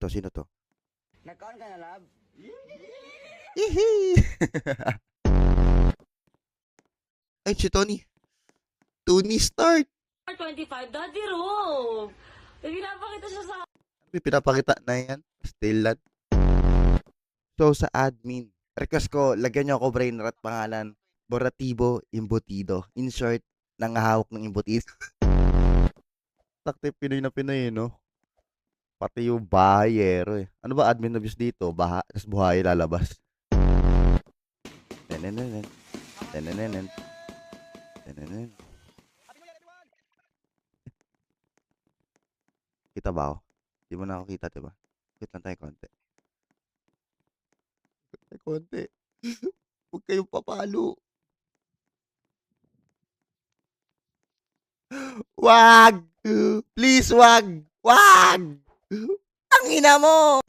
to? Sino to? Nag-on ka na, love? Hihi! Ay, si Tony. Tony Stark. 25, Daddy Rob. May pinapakita siya sa... May pinapakita na yan. Still lad. So, sa admin, request ko, lagyan nyo ako brain rot pangalan. Borativo Embutido. In short, nangahawak ng embutido. Takte Pinoy na Pinoy, no? Pati yung bahayero eh. Ano ba admin abuse dito? Tapos buhay lalabas. Tenenenen. Tenenenen. Tenenenen. Kita ba ako? Di mo na ako kita, diba? Wait lang tayo konti. Wait tayo konti. Huwag kayong papalo. Wag! Please, wag! Wag! Tangina mo!